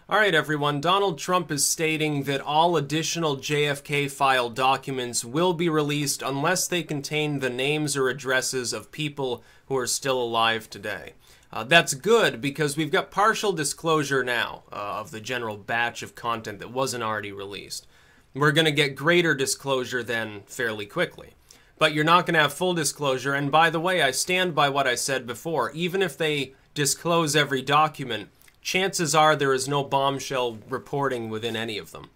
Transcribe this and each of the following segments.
All right, everyone. Donald Trump is stating that all additional JFK file documents will be released unless they contain the names or addresses of people who are still alive today. That's good because we've got partial disclosure now of the general batch of content that wasn't already released. We're going to get greater disclosure then fairly quickly. But you're not going to have full disclosure. And by the way, I stand by what I said before. Even if they disclose every document, chances are there is no bombshell reporting within any of them.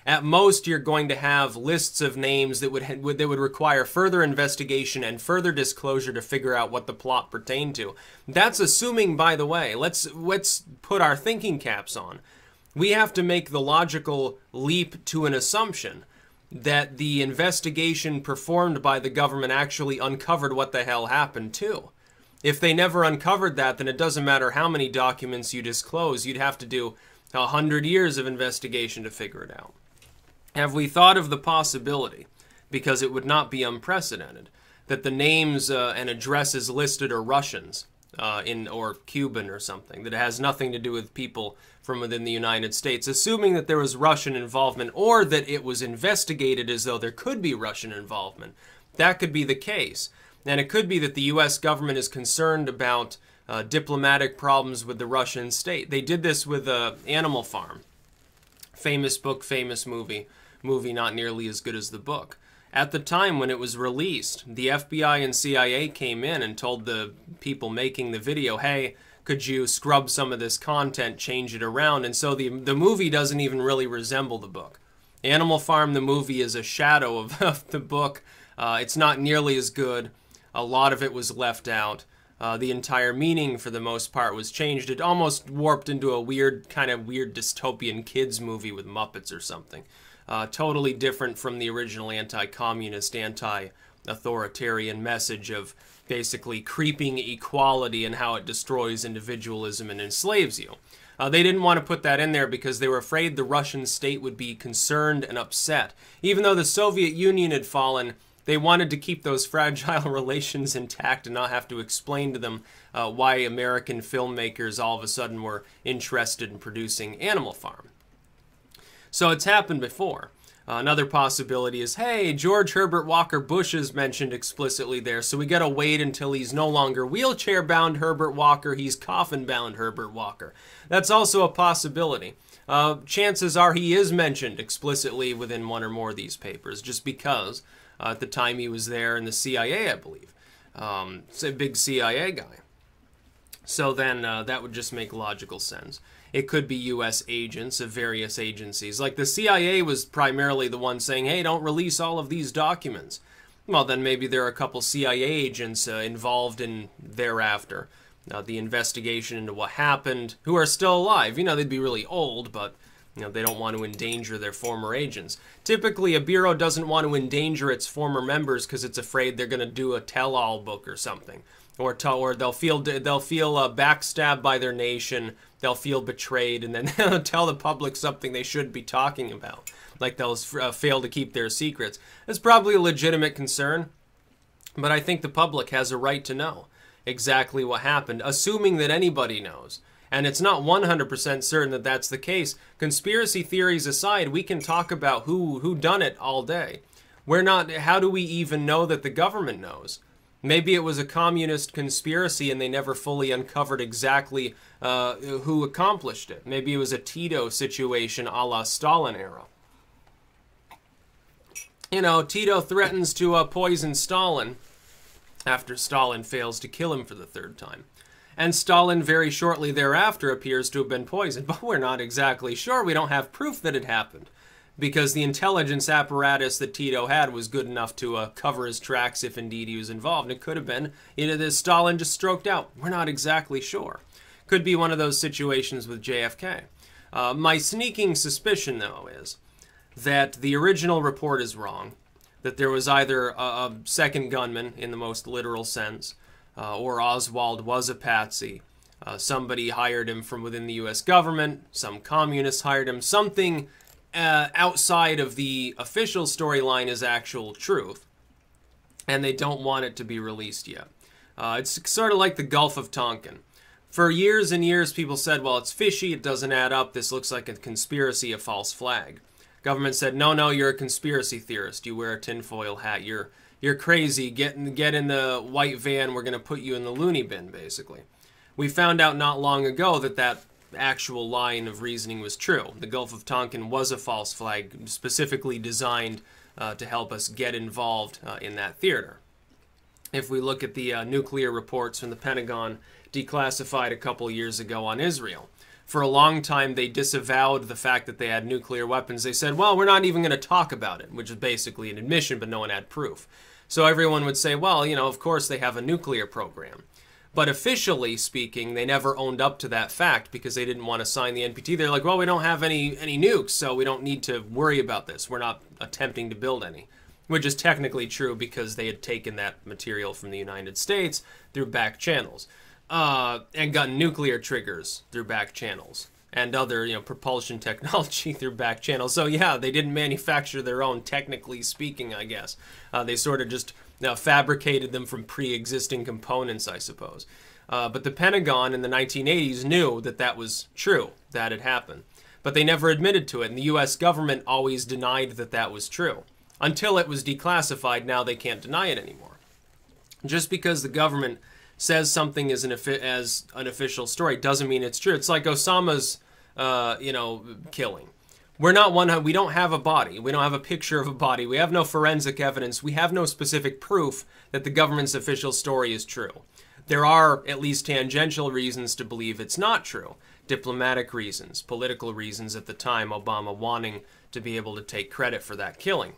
At most, you're going to have lists of names that would require further investigation and further disclosure to figure out what the plot pertained to. That's assuming, by the way, let's put our thinking caps on. We have to make the logical leap to an assumption that the investigation performed by the government actually uncovered what the hell happened too. If they never uncovered that, then it doesn't matter how many documents you disclose. You'd have to do 100 years of investigation to figure it out. Have we thought of the possibility, because it would not be unprecedented, that the names and addresses listed are Russians or Cuban or something, that it has nothing to do with people from within the United States, assuming that there was Russian involvement or that it was investigated as though there could be Russian involvement? That could be the case. And it could be that the U.S. government is concerned about diplomatic problems with the Russian state. They did this with Animal Farm. Famous book, famous movie. Movie not nearly as good as the book. At the time when it was released, the FBI and CIA came in and told the people making the video, hey, could you scrub some of this content, change it around? And so the movie doesn't even really resemble the book. Animal Farm, the movie, is a shadow of the book. It's not nearly as good. A lot of it was left out. The entire meaning, for the most part, was changed. It almost warped into a kind of weird dystopian kids movie with Muppets or something. Totally different from the original anti-communist, anti-authoritarian message of basically creeping equality and how it destroys individualism and enslaves you. They didn't want to put that in there because they were afraid the Russian state would be concerned and upset. Even though the Soviet Union had fallen, they wanted to keep those fragile relations intact and not have to explain to them why American filmmakers all of a sudden were interested in producing Animal Farm. So it's happened before. Another possibility is, hey, George Herbert Walker Bush is mentioned explicitly there, so we gotta wait until he's no longer wheelchair-bound Herbert Walker, he's coffin-bound Herbert Walker. That's also a possibility. Chances are he is mentioned explicitly within one or more of these papers, just because at the time he was there in the CIA, I believe. It's a big CIA guy. So then that would just make logical sense. It could be U.S. agents of various agencies. Like the CIA was primarily the one saying, hey, don't release all of these documents. Well, then maybe there are a couple CIA agents involved in thereafter. The investigation into what happened, who are still alive. You know, they'd be really old, but they don't want to endanger their former agents. Typically, a bureau doesn't want to endanger its former members because it's afraid they're going to do a tell-all book or something. Or they'll feel backstabbed by their nation, they'll feel betrayed, and then they'll tell the public something they should be talking about. Like they'll fail to keep their secrets. It's probably a legitimate concern, but I think the public has a right to know exactly what happened, assuming that anybody knows. And it's not 100% certain that that's the case. Conspiracy theories aside, we can talk about who done it all day. How do we even know that the government knows? Maybe it was a communist conspiracy and they never fully uncovered exactly who accomplished it. Maybe it was a Tito situation a la Stalin era. You know, Tito threatens to poison Stalin after Stalin fails to kill him for the third time. And Stalin very shortly thereafter appears to have been poisoned, but we're not exactly sure. We don't have proof that it happened, because the intelligence apparatus that Tito had was good enough to cover his tracks if indeed he was involved. It could have been either that Stalin just stroked out. We're not exactly sure. Could be one of those situations with JFK. My sneaking suspicion, though, is that the original report is wrong, that there was either a second gunman in the most literal sense, or Oswald was a patsy. Somebody hired him from within the U.S. government, some communists hired him, something outside of the official storyline is actual truth, and they don't want it to be released yet. It's sort of like the Gulf of Tonkin, For years and years, people said, well, it's fishy, it doesn't add up, this looks like a conspiracy, a false flag. Government said, no, no, you're a conspiracy theorist, you wear a tinfoil hat, you're crazy, get in the white van, we're going to put you in the loony bin, basically. We found out not long ago that that actual line of reasoning was true. The Gulf of Tonkin was a false flag, specifically designed to help us get involved in that theater. If we look at the nuclear reports from the Pentagon, declassified a couple years ago on Israel, for a long time they disavowed the fact that they had nuclear weapons. They said, well, we're not even going to talk about it, which is basically an admission, but no one had proof. So everyone would say, well, you know, of course they have a nuclear program. But officially speaking, they never owned up to that fact because they didn't want to sign the NPT. They're like, well, we don't have any nukes, so we don't need to worry about this. We're not attempting to build any. Which is technically true because they had taken that material from the United States through back channels. And gotten nuclear triggers through back channels. And other, you know, propulsion technology through back channels. So yeah, they didn't manufacture their own, technically speaking, I guess. They sort of just fabricated them from pre-existing components, I suppose. But the Pentagon in the 1980s knew that that was true, that had happened. But they never admitted to it, and the US government always denied that that was true. Until it was declassified, now they can't deny it anymore. Just because the government says something as an official story doesn't mean it's true. It's like Osama's, killing. We don't have a body. We don't have a picture of a body. We have no forensic evidence. We have no specific proof that the government's official story is true. There are at least tangential reasons to believe it's not true. Diplomatic reasons, political reasons at the time, Obama wanting to be able to take credit for that killing.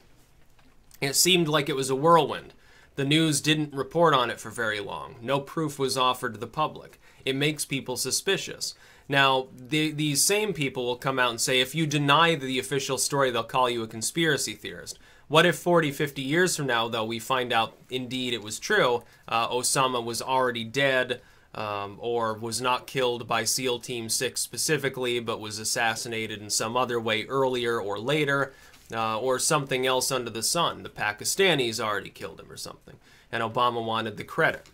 It seemed like it was a whirlwind. The news didn't report on it for very long. No proof was offered to the public. It makes people suspicious. Now, these same people will come out and say, if you deny the official story, they'll call you a conspiracy theorist. What if 40, 50 years from now, though, we find out indeed it was true, Osama was already dead, or was not killed by SEAL Team 6 specifically, but was assassinated in some other way earlier or later, or something else under the sun. The Pakistanis already killed him or something, and Obama wanted the credit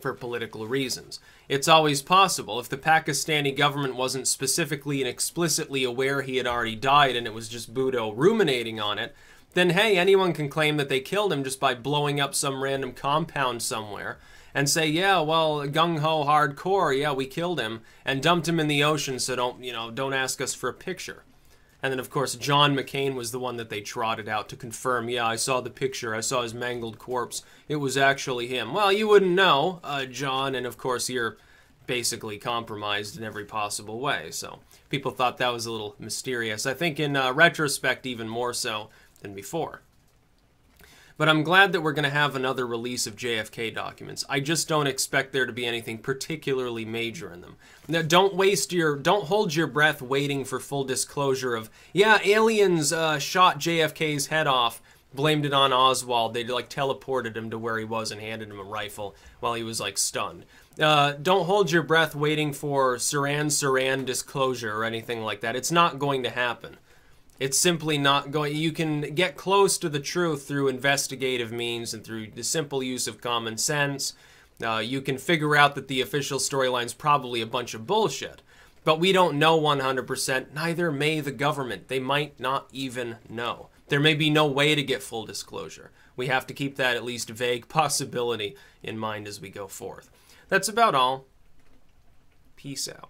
for political reasons. It's always possible. If the Pakistani government wasn't specifically and explicitly aware he had already died and it was just Bhutto ruminating on it, then hey, anyone can claim that they killed him just by blowing up some random compound somewhere and say, yeah, well, gung-ho hardcore, yeah, we killed him and dumped him in the ocean, so don't ask us for a picture. And then, of course, John McCain was the one that they trotted out to confirm, yeah, I saw the picture, I saw his mangled corpse, it was actually him. Well, you wouldn't know, John, and of course you're basically compromised in every possible way. So people thought that was a little mysterious. I think in retrospect, even more so than before. But I'm glad that we're going to have another release of JFK documents. I just don't expect there to be anything particularly major in them. Now, don't hold your breath waiting for full disclosure of, yeah, aliens shot JFK's head off, blamed it on Oswald. They like teleported him to where he was and handed him a rifle while he was like stunned. Don't hold your breath waiting for Saran disclosure or anything like that. It's not going to happen. It's simply not going. You can get close to the truth through investigative means and through the simple use of common sense. You can figure out that the official storyline's probably a bunch of bullshit. But we don't know 100%. Neither may the government. They might not even know. There may be no way to get full disclosure. We have to keep that at least vague possibility in mind as we go forth. That's about all. Peace out.